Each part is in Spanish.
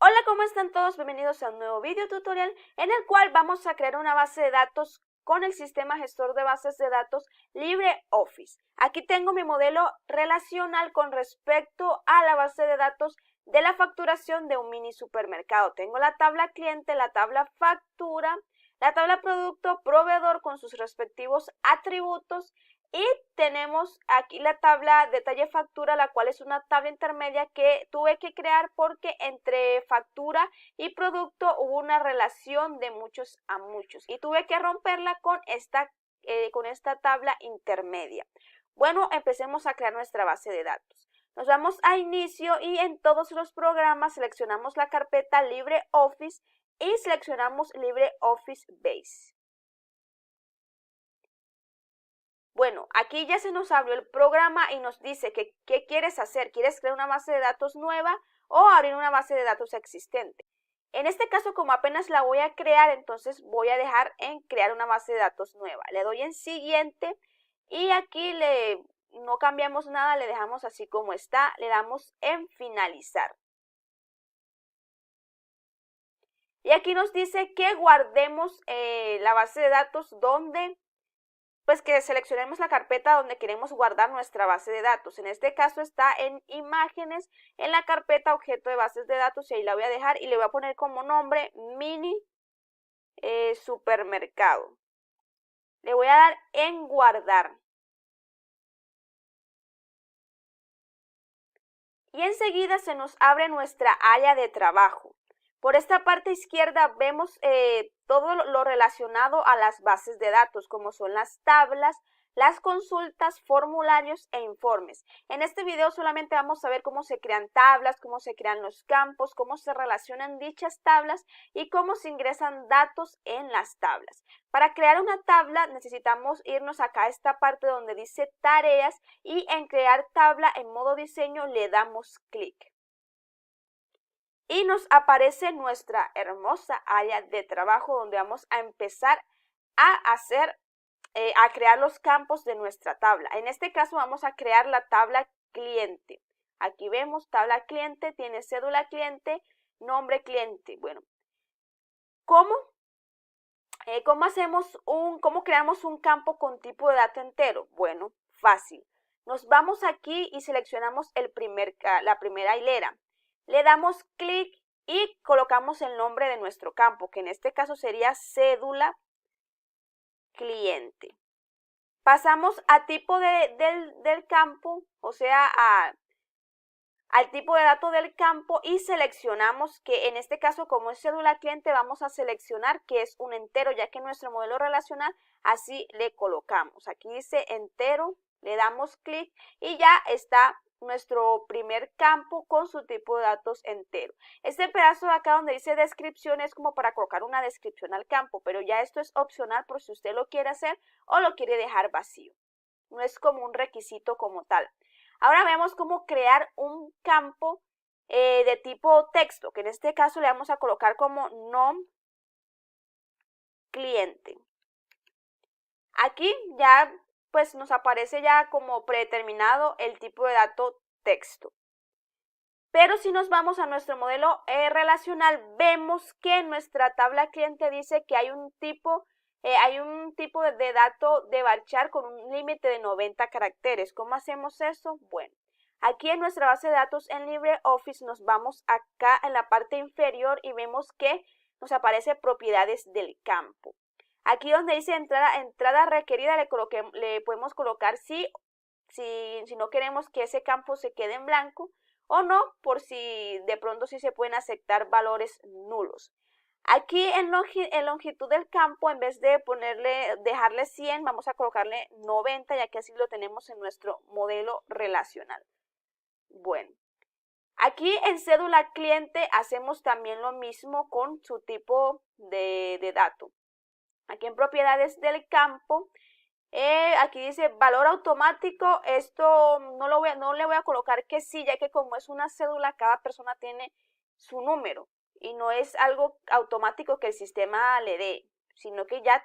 Hola, ¿cómo están todos? Bienvenidos a un nuevo video tutorial en el cual vamos a crear una base de datos con el sistema gestor de bases de datos LibreOffice. Aquí tengo mi modelo relacional con respecto a la base de datos de la facturación de un mini supermercado. Tengo la tabla cliente, la tabla factura, la tabla producto, proveedor con sus respectivos atributos y tenemos aquí la tabla detalle factura, la cual es una tabla intermedia que tuve que crear porque entre factura y producto hubo una relación de muchos a muchos y tuve que romperla con esta tabla intermedia. Bueno, empecemos a crear nuestra base de datos. Nos vamos a inicio y en todos los programas seleccionamos la carpeta LibreOffice y seleccionamos LibreOffice Base. Bueno, aquí ya se nos abrió el programa y nos dice que qué quieres hacer. ¿Quieres crear una base de datos nueva o abrir una base de datos existente? En este caso, como apenas la voy a crear, entonces voy a dejar en crear una base de datos nueva. Le doy en siguiente y aquí no cambiamos nada, le dejamos así como está, le damos en finalizar. Y aquí nos dice que guardemos la base de datos donde pues que seleccionemos la carpeta donde queremos guardar nuestra base de datos. En este caso está en imágenes, en la carpeta objeto de bases de datos y ahí la voy a dejar y le voy a poner como nombre mini supermercado. Le voy a dar en guardar. Y enseguida se nos abre nuestra área de trabajo. Por esta parte izquierda vemos todo lo relacionado a las bases de datos, como son las tablas, las consultas, formularios e informes. En este video solamente vamos a ver cómo se crean tablas, cómo se crean los campos, cómo se relacionan dichas tablas y cómo se ingresan datos en las tablas. Para crear una tabla necesitamos irnos acá a esta parte donde dice tareas y en crear tabla en modo diseño le damos clic. Y nos aparece nuestra hermosa área de trabajo donde vamos a empezar a crear los campos de nuestra tabla. En este caso vamos a crear la tabla cliente. Aquí vemos tabla cliente, tiene cédula cliente, nombre cliente. Bueno, ¿cómo creamos un campo con tipo de dato entero? Bueno, fácil. Nos vamos aquí y seleccionamos la primera hilera. Le damos clic y colocamos el nombre de nuestro campo, que en este caso sería cédula cliente. Pasamos a tipo del campo, o sea, al tipo de dato del campo y seleccionamos que en este caso como es cédula cliente vamos a seleccionar que es un entero, ya que nuestro modelo relacional así le colocamos. Aquí dice entero, le damos clic y ya está nuestro primer campo con su tipo de datos entero. Este pedazo de acá donde dice descripción es como para colocar una descripción al campo, pero ya esto es opcional por si usted lo quiere hacer o lo quiere dejar vacío. No es como un requisito como tal. Ahora veamos cómo crear un campo de tipo texto, que en este caso le vamos a colocar como nom cliente. Aquí ya pues nos aparece ya como predeterminado el tipo de dato texto. Pero si nos vamos a nuestro modelo relacional, vemos que en nuestra tabla cliente dice que hay un tipo de dato de varchar con un límite de 90 caracteres. ¿Cómo hacemos eso? Bueno, aquí en nuestra base de datos en LibreOffice nos vamos acá en la parte inferior y vemos que nos aparece propiedades del campo. Aquí donde dice entrada requerida le podemos colocar si no queremos que ese campo se quede en blanco o no, por si de pronto sí se pueden aceptar valores nulos. Aquí en longitud del campo, en vez de dejarle 100, vamos a colocarle 90, ya que así lo tenemos en nuestro modelo relacional. Bueno, aquí en cédula cliente hacemos también lo mismo con su tipo de dato. Aquí en propiedades del campo, aquí dice valor automático. Esto no le voy a colocar que sí, ya que como es una cédula, cada persona tiene su número y no es algo automático que el sistema le dé, sino que ya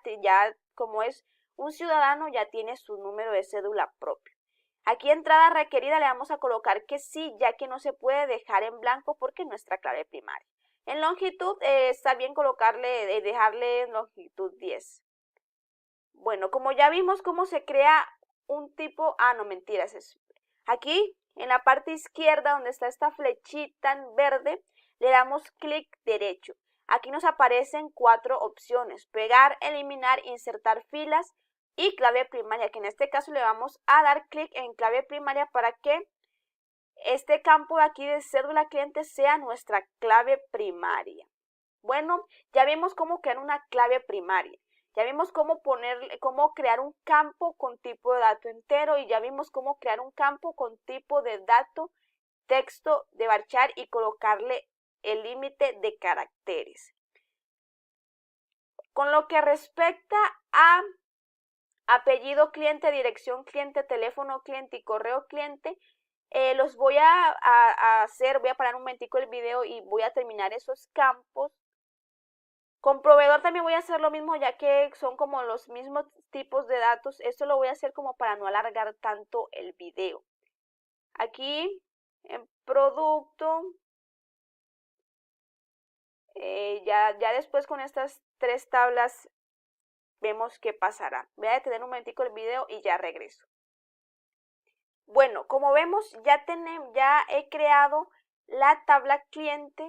como es un ciudadano ya tiene su número de cédula propio. Aquí entrada requerida le vamos a colocar que sí, ya que no se puede dejar en blanco porque es nuestra clave primaria. En longitud está bien colocarle, dejarle en longitud 10. Bueno, como ya vimos cómo se crea un tipo, no mentiras, aquí en la parte izquierda donde está esta flechita en verde, le damos clic derecho. Aquí nos aparecen 4 opciones: pegar, eliminar, insertar filas y clave primaria, que en este caso le vamos a dar clic en clave primaria para que este campo de aquí de cédula cliente sea nuestra clave primaria. Bueno, ya vimos cómo crear una clave primaria. Ya vimos cómo crear un campo con tipo de dato entero y ya vimos cómo crear un campo con tipo de dato texto de varchar y colocarle el límite de caracteres. Con lo que respecta a apellido cliente, dirección cliente, teléfono cliente y correo cliente, los voy a hacer, voy a parar un momentico el video y voy a terminar esos campos. Con proveedor también voy a hacer lo mismo, ya que son como los mismos tipos de datos. Esto lo voy a hacer como para no alargar tanto el video. Aquí en producto, ya después con estas 3 tablas vemos qué pasará. Voy a detener un momentico el video y ya regreso. Bueno, como vemos ya he creado la tabla cliente,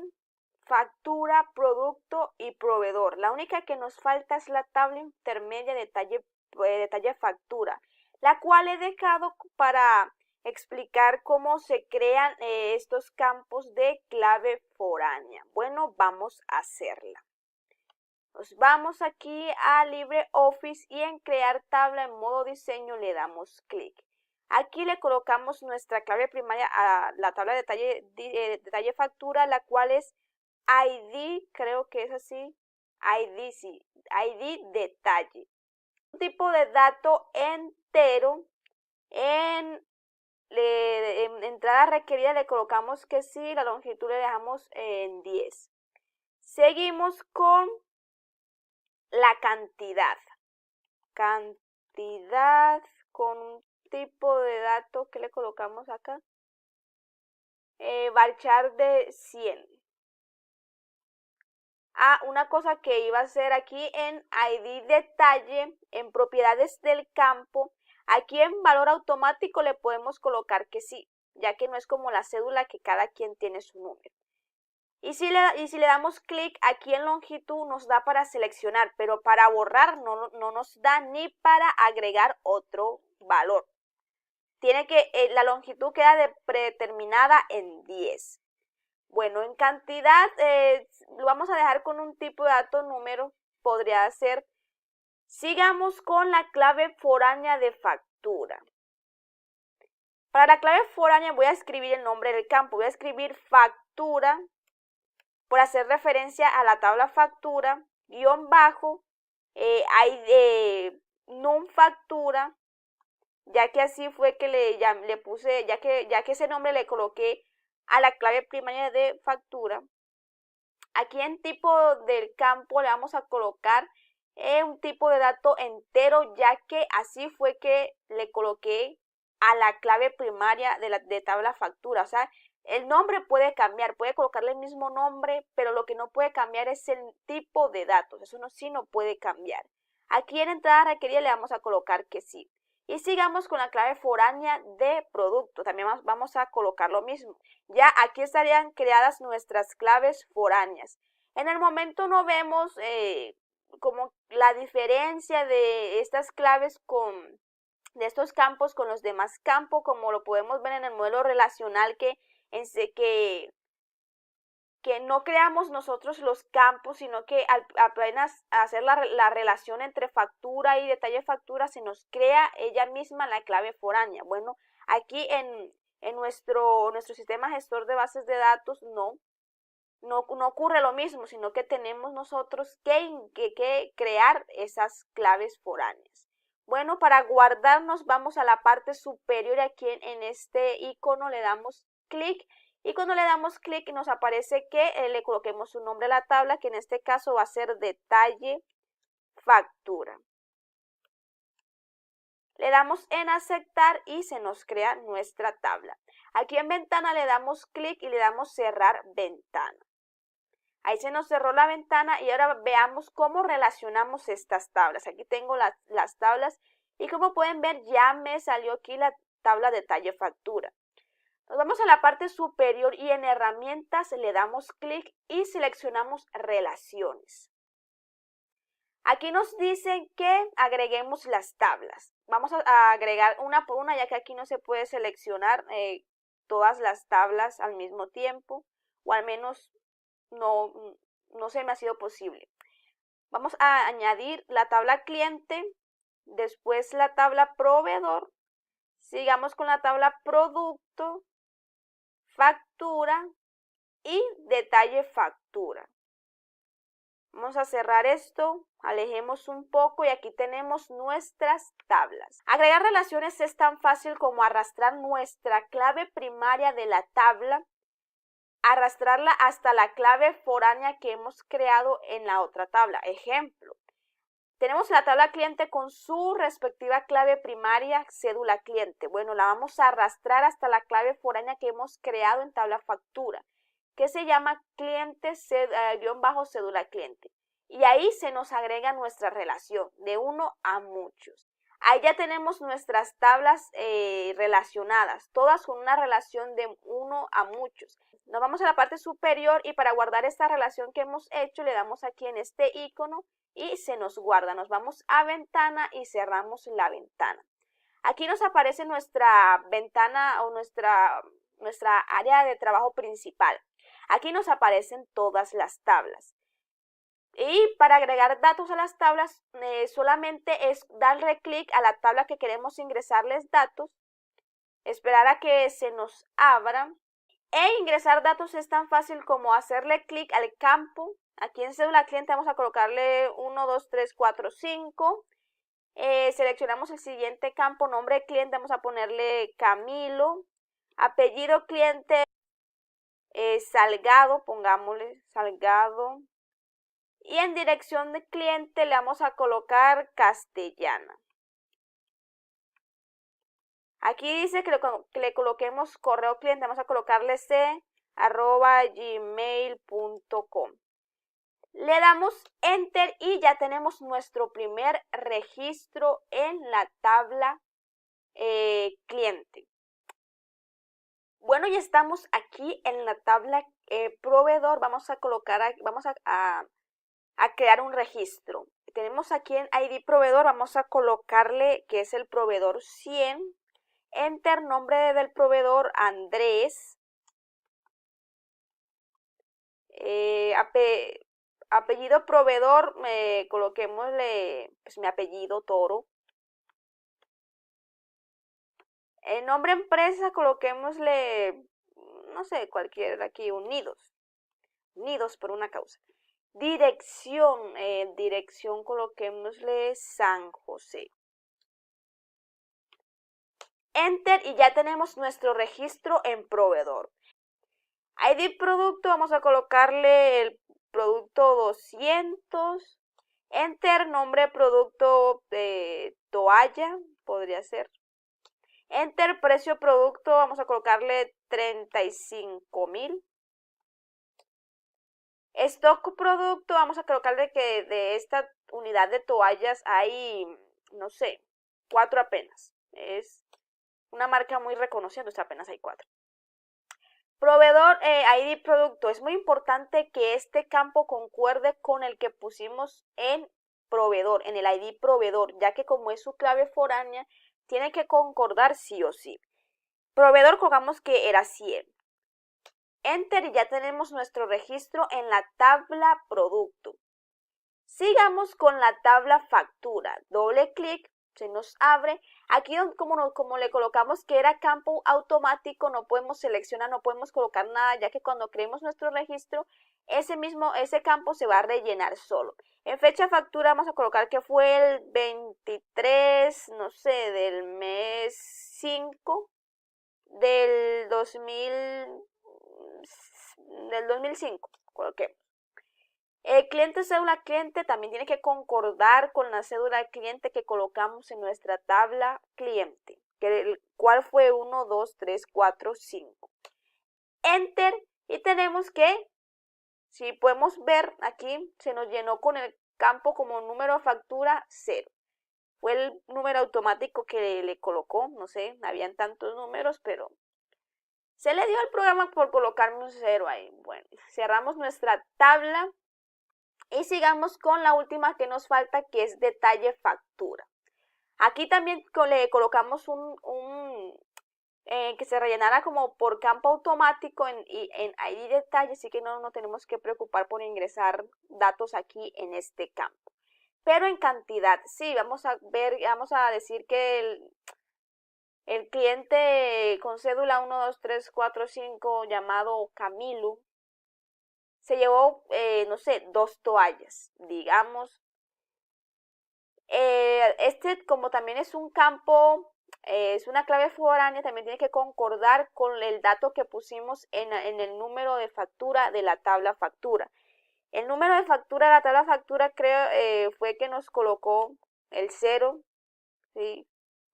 factura, producto y proveedor. La única que nos falta es la tabla intermedia detalle factura, la cual he dejado para explicar cómo se crean estos campos de clave foránea. Bueno, vamos a hacerla. Nos vamos aquí a LibreOffice y en crear tabla en modo diseño le damos clic. Aquí le colocamos nuestra clave primaria a la tabla de detalle factura, la cual es ID, creo que es así, ID, sí, ID detalle. Un tipo de dato entero, en entrada requerida le colocamos que sí, la longitud le dejamos en 10. Seguimos con la cantidad. Cantidad con un tipo de dato que le colocamos acá. Varchar de 100. Una cosa que iba a hacer aquí en ID detalle, en propiedades del campo, aquí en valor automático le podemos colocar que sí, ya que no es como la cédula que cada quien tiene su número. Y si le damos clic aquí en longitud nos da para seleccionar, pero para borrar no nos da ni para agregar otro valor. La longitud queda predeterminada en 10. Bueno, en cantidad lo vamos a dejar con un tipo de dato número, podría ser. Sigamos con la clave foránea de factura. Para la clave foránea voy a escribir el nombre del campo, voy a escribir factura, por hacer referencia a la tabla factura, guión bajo, hay num factura, ya que así fue que le puse, ya que ese nombre le coloqué a la clave primaria de factura. Aquí en tipo del campo le vamos a colocar un tipo de dato entero, ya que así fue que le coloqué a la clave primaria de tabla factura. O sea, el nombre puede cambiar, puede colocarle el mismo nombre, pero lo que no puede cambiar es el tipo de datos. Eso sí no puede cambiar. Aquí en entrada requerida le vamos a colocar que sí. Y sigamos con la clave foránea de producto. También vamos a colocar lo mismo. Ya aquí estarían creadas nuestras claves foráneas. En el momento no vemos como la diferencia de estas claves de estos campos con los demás campos, como lo podemos ver en el modelo relacional que no creamos nosotros los campos, sino que apenas hacer la relación entre factura y detalle factura se nos crea ella misma la clave foránea. Bueno, aquí en nuestro sistema gestor de bases de datos no ocurre lo mismo, sino que tenemos nosotros que crear esas claves foráneas. Bueno, para guardarnos vamos a la parte superior, aquí en este icono le damos clic. Y cuando le damos clic nos aparece que le coloquemos un nombre a la tabla, que en este caso va a ser detalle factura. Le damos en aceptar y se nos crea nuestra tabla. Aquí en ventana le damos clic y le damos cerrar ventana. Ahí se nos cerró la ventana y ahora veamos cómo relacionamos estas tablas. Aquí tengo las tablas y como pueden ver ya me salió aquí la tabla de detalle factura. Nos vamos a la parte superior y en herramientas le damos clic y seleccionamos relaciones. Aquí nos dicen que agreguemos las tablas. Vamos a agregar una por una ya que aquí no se puede seleccionar todas las tablas al mismo tiempo o al menos no se me ha sido posible. Vamos a añadir la tabla cliente, después la tabla proveedor, sigamos con la tabla producto, factura y detalle factura. Vamos a cerrar esto, alejemos un poco y aquí tenemos nuestras tablas. Agregar relaciones es tan fácil como arrastrar nuestra clave primaria de la tabla, arrastrarla hasta la clave foránea que hemos creado en la otra tabla. Ejemplo, tenemos la tabla cliente con su respectiva clave primaria, cédula cliente. Bueno, la vamos a arrastrar hasta la clave foránea que hemos creado en tabla factura, que se llama cliente _ cédula cliente. Y ahí se nos agrega nuestra relación de uno a muchos. Ahí ya tenemos nuestras tablas relacionadas, todas con una relación de uno a muchos. Nos vamos a la parte superior y para guardar esta relación que hemos hecho le damos aquí en este icono y se nos guarda. Nos vamos a ventana y cerramos la ventana. Aquí nos aparece nuestra ventana o nuestra área de trabajo principal. Aquí nos aparecen todas las tablas. Y para agregar datos a las tablas, solamente es darle clic a la tabla que queremos ingresarles datos, esperar a que se nos abra. E ingresar datos es tan fácil como hacerle clic al campo. Aquí en cédula cliente vamos a colocarle 1, 2, 3, 4, 5. Seleccionamos el siguiente campo, nombre de cliente, vamos a ponerle Camilo. Apellido cliente, Salgado, pongámosle Salgado. Y en dirección de cliente le vamos a colocar Castellana. Aquí dice que le coloquemos correo cliente, vamos a colocarle c@gmail.com. Le damos Enter y ya tenemos nuestro primer registro en la tabla cliente. Bueno, ya estamos aquí en la tabla proveedor. Vamos a colocar, vamos a crear un registro. Tenemos aquí en ID proveedor, vamos a colocarle que es el proveedor 100. Enter, nombre del proveedor Andrés. Apellido proveedor, coloquémosle pues, mi apellido, Toro. Nombre empresa, coloquémosle, no sé, cualquiera aquí, Unidos. Unidos por una causa. Dirección, coloquémosle San José. Enter y ya tenemos nuestro registro en proveedor. ID producto, vamos a colocarle el producto 200. Enter, nombre producto de toalla, podría ser. Enter, precio producto, vamos a colocarle 35,000. Stock producto, vamos a colocarle que de esta unidad de toallas hay, no sé, 4 apenas. Es una marca muy reconocida, entonces apenas hay 4. Proveedor, ID producto. Es muy importante que este campo concuerde con el que pusimos en proveedor, en el ID proveedor, ya que como es su clave foránea, tiene que concordar sí o sí. Proveedor, colocamos que era 100. Enter y ya tenemos nuestro registro en la tabla producto. Sigamos con la tabla factura. Doble clic, se nos abre. Aquí como le colocamos que era campo automático, no podemos seleccionar, no podemos colocar nada, ya que cuando creemos nuestro registro, ese campo se va a rellenar solo. En fecha factura vamos a colocar que fue el 23, no sé, del mes 5 del 2005, coloquemos. El cliente cédula cliente también tiene que concordar con la cédula cliente que colocamos en nuestra tabla cliente, cuál fue 1, 2, 3, 4, 5. Enter y tenemos que Si podemos ver aquí, se nos llenó con el campo como número de factura 0. Fue el número automático que le colocó, no sé, habían tantos números, pero se le dio al programa por colocarme un 0 ahí. Bueno, cerramos nuestra tabla y sigamos con la última que nos falta, que es detalle factura. Aquí también le colocamos que se rellenara como por campo automático en ID detalle, así que no tenemos que preocupar por ingresar datos aquí en este campo. Pero en cantidad, sí, vamos a decir que el cliente con cédula 1, 2, 3, 4, 5 llamado Camilo se llevó, no sé, 2 toallas, digamos. Como también es un campo, es una clave foránea, también tiene que concordar con el dato que pusimos en el número de factura de la tabla factura. El número de factura de la tabla factura creo fue que nos colocó el 0, ¿sí?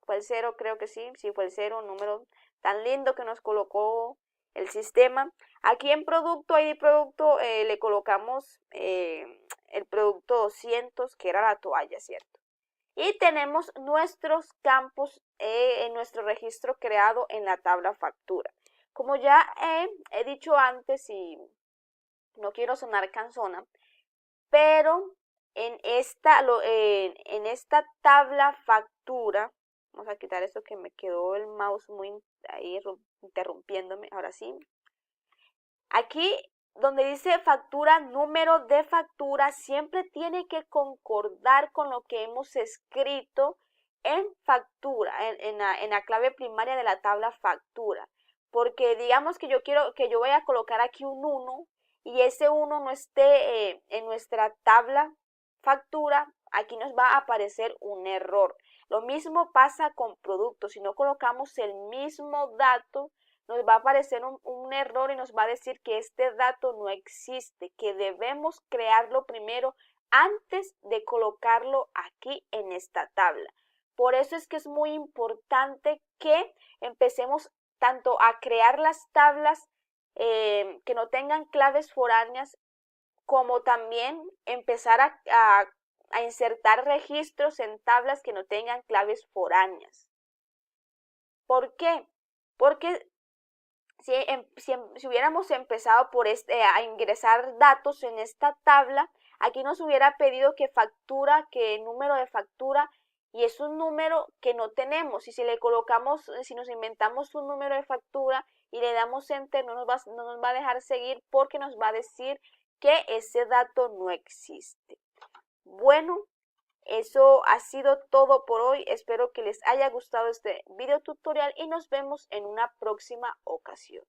Fue el 0, creo que sí fue el 0, un número tan lindo que nos colocó el sistema. Aquí en producto, ID producto, le colocamos el producto 200, que era la toalla, ¿cierto? Y tenemos nuestros campos en nuestro registro creado en la tabla factura. Como ya he dicho antes, y no quiero sonar cansona, pero en esta tabla factura, vamos a quitar esto que me quedó el mouse muy ahí interrumpiéndome, ahora sí. Aquí donde dice factura, número de factura, siempre tiene que concordar con lo que hemos escrito en factura, en la clave primaria de la tabla factura. Porque digamos que yo voy a colocar aquí un 1 y ese 1 no esté en nuestra tabla factura, aquí nos va a aparecer un error. Lo mismo pasa con productos, si no colocamos el mismo dato, nos va a aparecer un error y nos va a decir que este dato no existe, que debemos crearlo primero antes de colocarlo aquí en esta tabla. Por eso es que es muy importante que empecemos tanto a crear las tablas que no tengan claves foráneas, como también empezar a insertar registros en tablas que no tengan claves foráneas. ¿Por qué? Porque si hubiéramos empezado por a ingresar datos en esta tabla, aquí nos hubiera pedido que factura, que número de factura, y es un número que no tenemos. Y si le colocamos, si nos inventamos un número de factura y le damos enter, no nos va a dejar seguir, porque nos va a decir que ese dato no existe. Bueno, eso ha sido todo por hoy. Espero que les haya gustado este video tutorial y nos vemos en una próxima ocasión.